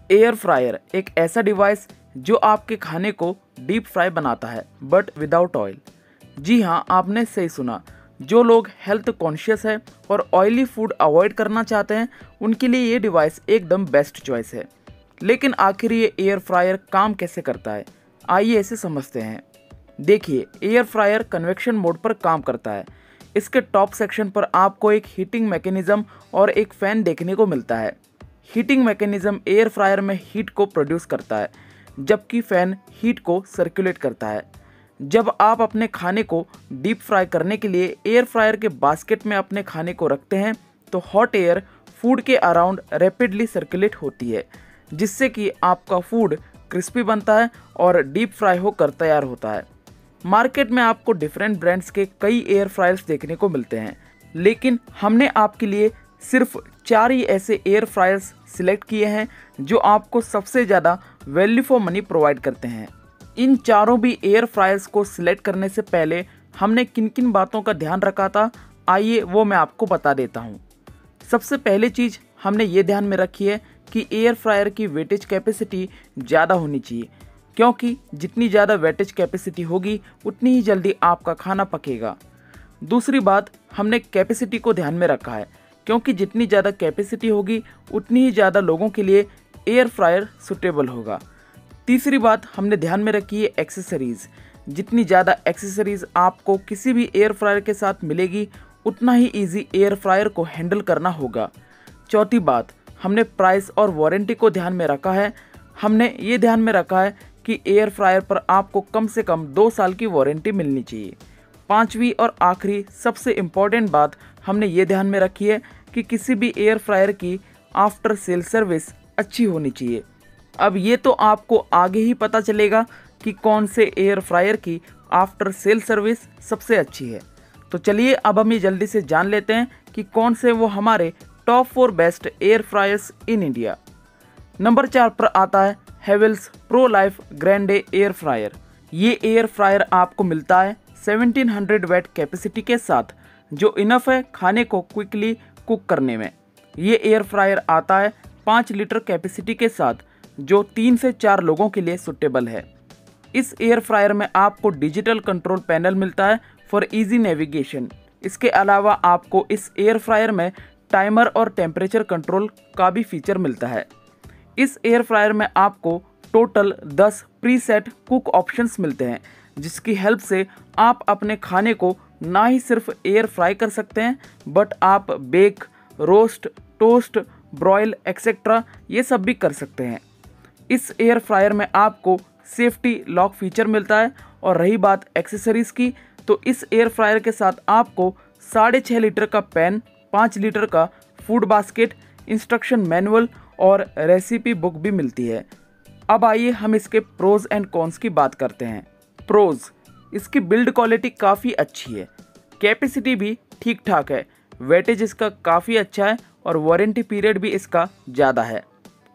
Air fryer एक ऐसा device जो आपके खाने को डीप फ्राई बनाता है बट विदाउट ऑयल। जी हाँ, आपने सही सुना। जो लोग हेल्थ कॉन्शियस है और ऑयली फूड अवॉइड करना चाहते हैं उनके लिए ये डिवाइस एकदम बेस्ट चॉइस है। लेकिन आखिर ये एयर फ्रायर काम कैसे करता है, आइए इसे समझते हैं। देखिए, एयर फ्रायर कन्वेक्शन मोड पर काम करता है। इसके टॉप सेक्शन पर आपको एक हीटिंग मैकेनिज्म और एक फ़ैन देखने को मिलता है। हीटिंग मैकेनिज्म एयर फ्रायर में हीट को प्रोड्यूस करता है, जबकि फ़ैन हीट को सर्कुलेट करता है। जब आप अपने खाने को डीप फ्राई करने के लिए एयर फ्रायर के बास्केट में अपने खाने को रखते हैं तो हॉट एयर फूड के अराउंड रैपिडली सर्कुलेट होती है, जिससे कि आपका फूड क्रिस्पी बनता है और डीप फ्राई होकर तैयार होता है। मार्केट में आपको डिफरेंट ब्रांड्स के कई एयर फ्रायर्स देखने को मिलते हैं, लेकिन हमने आपके लिए सिर्फ 4 ही ऐसे एयर फ्रायर्स सिलेक्ट किए हैं जो आपको सबसे ज़्यादा वैल्यू फॉर मनी प्रोवाइड करते हैं। इन चारों भी एयर फ्रायर्स को सिलेक्ट करने से पहले हमने किन किन बातों का ध्यान रखा था, आइए वो मैं आपको बता देता हूँ। सबसे पहले चीज़ हमने ये ध्यान में रखी है कि एयर फ्रायर की वेटेज कैपेसिटी ज़्यादा होनी चाहिए, क्योंकि जितनी ज़्यादा वेटेज कैपेसिटी होगी उतनी ही जल्दी आपका खाना पकेगा। दूसरी बात, हमने कैपेसिटी को ध्यान में रखा है, क्योंकि जितनी ज़्यादा कैपेसिटी होगी उतनी ही ज़्यादा लोगों के लिए एयर फ्रायर सुटेबल होगा। तीसरी बात हमने ध्यान में रखी है एक्सेसरीज़। जितनी ज़्यादा एक्सेसरीज़ आपको किसी भी एयर फ्रायर के साथ मिलेगी उतना ही ईजी एयर फ्रायर को हैंडल करना होगा। चौथी बात, हमने प्राइस और वारंटी को ध्यान में रखा है। हमने ये ध्यान में रखा है कि एयर फ्रायर पर आपको कम से कम 2 साल की वारंटी मिलनी चाहिए। पांचवी और आखिरी सबसे इम्पॉर्टेंट बात हमने ये ध्यान में रखी है कि किसी भी एयर फ्रायर की आफ्टर सेल सर्विस अच्छी होनी चाहिए। अब ये तो आपको आगे ही पता चलेगा कि कौन से एयर फ्रायर की आफ्टर सेल सर्विस सबसे अच्छी है। तो चलिए अब हम ये जल्दी से जान लेते हैं कि कौन से वो हमारे top 4 best air fryers in India. Number 4 पर आता है Havells pro life Grande air fryer. ये एयर फ्रायर आपको मिलता है 1700 वाट कैपेसिटी के साथ, जो इनफ है खाने को क्विकली कुक करने में। ये एयर फ्रायर आता है 5 लीटर कैपेसिटी के साथ, जो 3 से 4 लोगों के लिए सुटेबल है। इस एयर फ्रायर में आपको डिजिटल कंट्रोल पैनल मिलता है फॉर इजी नेविगेशन। इसके अलावा आपको इस एयर फ्रायर में टाइमर और टेम्परेचर कंट्रोल का भी फीचर मिलता है। इस एयर फ्रायर में आपको टोटल 10 प्रीसेट कुक ऑप्शंस मिलते हैं, जिसकी हेल्प से आप अपने खाने को ना ही सिर्फ एयर फ्राई कर सकते हैं बट आप bake, roast, toast, broil etcetera ये सब भी कर सकते हैं। इस एयर फ्रायर में आपको सेफ्टी लॉक फीचर मिलता है। और रही बात एक्सेसरीज़ की, तो इस एयर फ्रायर के साथ आपको 6.5 लीटर का पैन, 5 लीटर का फूड बास्केट, इंस्ट्रक्शन मैनुअल और रेसिपी बुक भी मिलती है। अब आइए हम इसके प्रोज एंड कॉन्स की बात करते हैं। प्रोज, इसकी बिल्ड क्वालिटी काफ़ी अच्छी है, कैपेसिटी भी ठीक ठाक है, वेटेज इसका काफ़ी अच्छा है और वारंटी पीरियड भी इसका ज़्यादा है।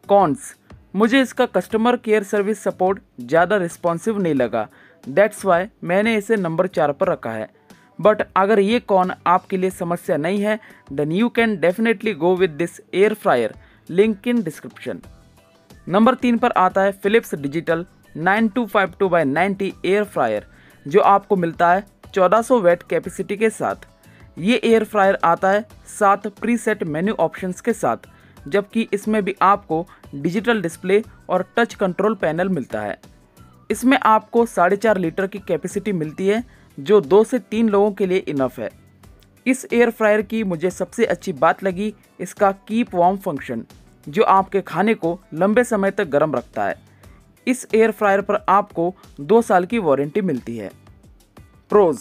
कॉन्स, मुझे इसका कस्टमर केयर सर्विस सपोर्ट ज़्यादा रिस्पॉन्सिव नहीं लगा, दैट्स वाई मैंने इसे नंबर 4 पर रखा है। बट अगर ये कॉन आपके लिए समस्या नहीं है then you can definitely go with this air fryer, link in description. Number 3 पर आता है Philips digital 9252x90 air fryer, जो आपको मिलता है 1400 वाट कैपेसिटी के साथ। ये एयर फ्रायर आता है 7 प्रीसेट मेन्यू ऑप्शंस के साथ, जबकि इसमें भी आपको डिजिटल डिस्प्ले और टच कंट्रोल पैनल मिलता है। इसमें आपको 4.5 लीटर की कैपेसिटी मिलती है, जो 2 से 3 लोगों के लिए इनफ है। इस एयर फ्रायर की मुझे सबसे अच्छी बात लगी इसका कीप वार्म फंक्शन, जो आपके खाने को लंबे समय तक गर्म रखता है। इस एयर फ्रायर पर आपको 2 साल की वारंटी मिलती है। प्रोज,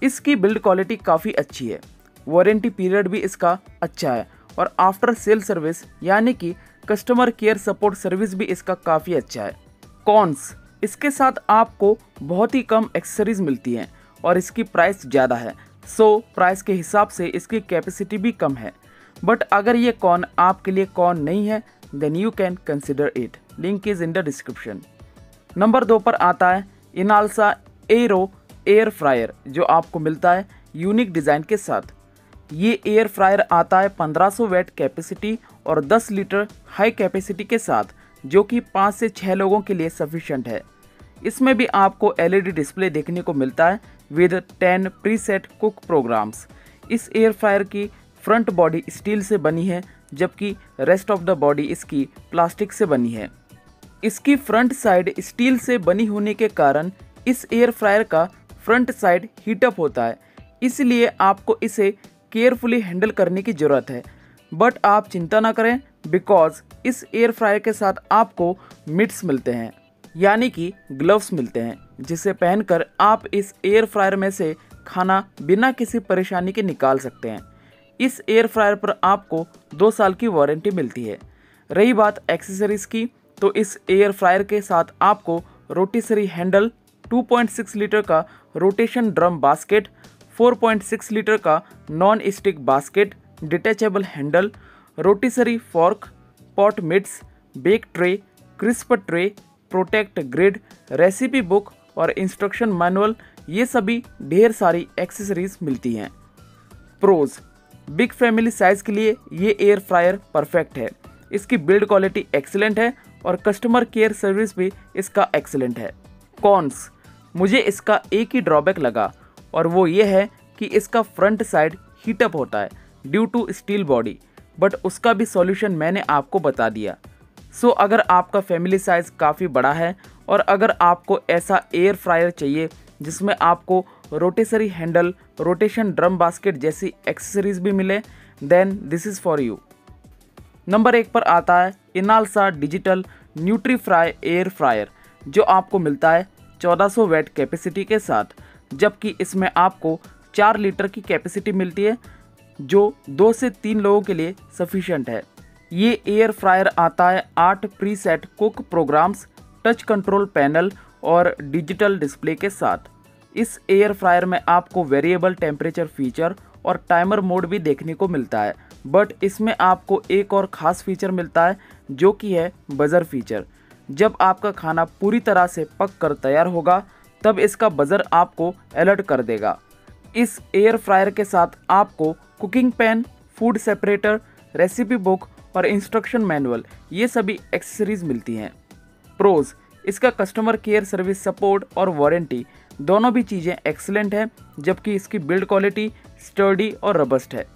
इसकी बिल्ड क्वालिटी काफ़ी अच्छी है, वारंटी पीरियड भी इसका अच्छा है और आफ्टर सेल सर्विस यानी कि कस्टमर केयर सपोर्ट सर्विस भी इसका काफ़ी अच्छा है। कॉन्स, इसके साथ आपको बहुत ही कम एक्सेसरीज मिलती हैं और इसकी प्राइस ज़्यादा है, सो प्राइस के हिसाब से इसकी कैपेसिटी भी कम है। बट अगर ये कॉन आपके लिए कॉन नहीं है then you can consider it, link is in the description. Number 2 पर आता है इनालसा एरो एयर फ्रायर, जो आपको मिलता है यूनिक डिज़ाइन के साथ। ये एयर फ्रायर आता है 1500 वाट कैपेसिटी और 10 लीटर हाई कैपेसिटी के साथ, जो कि 5 से 6 लोगों के लिए सफिशिएंट है। इसमें भी आपको LED डिस्प्ले देखने को मिलता है विद 10 प्रीसेट कुक प्रोग्राम्स। इस एयर फ्रायर की फ्रंट बॉडी स्टील से बनी है, जबकि रेस्ट ऑफ द बॉडी इसकी प्लास्टिक से बनी है। इसकी फ्रंट साइड स्टील से बनी होने के कारण इस एयर फ्रायर का फ्रंट साइड हीटअप होता है, इसलिए आपको इसे केयरफुली हैंडल करने की ज़रूरत है। बट आप चिंता ना करें, बिकॉज इस एयर फ्रायर के साथ आपको मिट्स मिलते हैं, यानी कि ग्लव्स मिलते हैं, जिसे पहनकर आप इस एयर फ्रायर में से खाना बिना किसी परेशानी के निकाल सकते हैं। इस एयर फ्रायर पर आपको 2 साल की वारंटी मिलती है। रही बात एक्सेसरीज़ की, तो इस एयर फ्रायर के साथ आपको रोटिसरी हैंडल, 2.6 लीटर का रोटेशन ड्रम बास्केट, 4.6 लीटर का non stick basket, detachable handle, rotisserie fork, pot mitts, bake tray, crisp tray, protect grid, recipe book और इंस्ट्रक्शन मैनुअल, ये सभी ढेर सारी एक्सेसरीज मिलती हैं। प्रोज: बिग फैमिली साइज के लिए ये एयर फ्रायर परफेक्ट है। इसकी बिल्ड क्वालिटी एक्सीलेंट है और कस्टमर केयर सर्विस भी इसका एक्सीलेंट है। कॉन्स: मुझे इसका एक ही ड्रॉबैक लगा और वो ये है कि इसका फ्रंट साइड हीटअप होता है due to steel body, but उसका भी सॉल्यूशन मैंने आपको बता दिया। सो अगर आपका फैमिली साइज़ काफ़ी बड़ा है और अगर आपको ऐसा एयर फ्रायर चाहिए जिसमें आपको rotisserie handle, rotation drum basket जैसी एक्सेसरीज भी मिले, then this is for you. Number 1 पर आता है Inalsa digital Nutrifry air fryer, जो आपको मिलता है 1400 वाट कैपेसिटी के साथ, जबकि इसमें आपको 4 लीटर की कैपेसिटी मिलती है, जो 2 से 3 लोगों के लिए सफिशिएंट है। ये एयर फ्रायर आता है 8 preset cook programs, touch control panel और डिजिटल डिस्प्ले के साथ। इस एयर फ्रायर में आपको वेरिएबल टेम्परेचर फीचर और टाइमर मोड भी देखने को मिलता है, बट इसमें आपको एक और ख़ास फीचर मिलता है, जो कि है बज़र फीचर। जब आपका खाना पूरी तरह से पक कर तैयार होगा, तब इसका बज़र आपको अलर्ट कर देगा। इस एयर फ्रायर के साथ आपको cooking pan, food separator, recipe book और इंस्ट्रक्शन मैनुअल, ये सभी एक्सेसरीज मिलती हैं। प्रोज: इसका कस्टमर केयर सर्विस सपोर्ट और वारंटी दोनों भी चीज़ें एक्सीलेंट है, जबकि इसकी बिल्ड क्वालिटी स्टर्डी और रबस्ट है।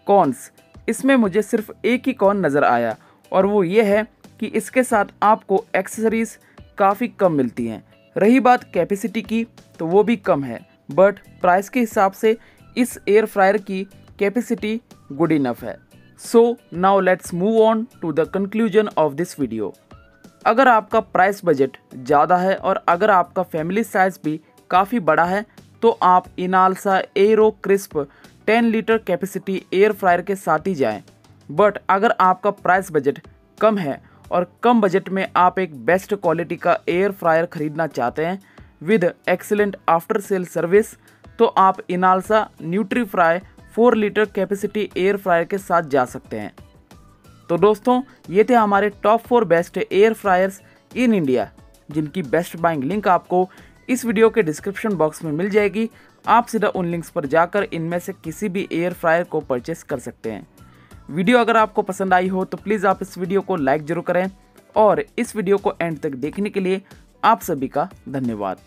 कॉन्स: इसमें मुझे सिर्फ एक ही कॉन नज़र आया और वो ये है कि इसके साथ आपको एक्सेसरीज काफ़ी कम मिलती हैं। रही बात कैपेसिटी की, तो वो भी कम है, बट प्राइस के हिसाब से इस एयर फ्रायर की कैपेसिटी गुड इनफ है। So now let's move on to the conclusion of this video. अगर आपका प्राइस बजट ज़्यादा है और अगर आपका फैमिली साइज़ भी काफ़ी बड़ा है, तो आप Inalsa arrow crisp 10 litre capacity air fryer के साथ ही जाएं। बट अगर आपका प्राइस बजट कम है और कम बजट में आप एक बेस्ट क्वालिटी का एयर फ्रायर खरीदना चाहते हैं with excellent after sale service, तो आप Inalsa Nutrifry 4 litre capacity air fryer के साथ जा सकते हैं। तो दोस्तों, ये थे हमारे top 4 best air fryers in India, जिनकी बेस्ट बाइंग लिंक आपको इस वीडियो के डिस्क्रिप्शन बॉक्स में मिल जाएगी। आप सीधा उन लिंक्स पर जाकर इनमें से किसी भी एयर फ्रायर को परचेस कर सकते हैं। वीडियो अगर आपको पसंद आई हो तो प्लीज़ आप इस वीडियो को लाइक ज़रूर करें और इस वीडियो को एंड तक देखने के लिए आप सभी का धन्यवाद।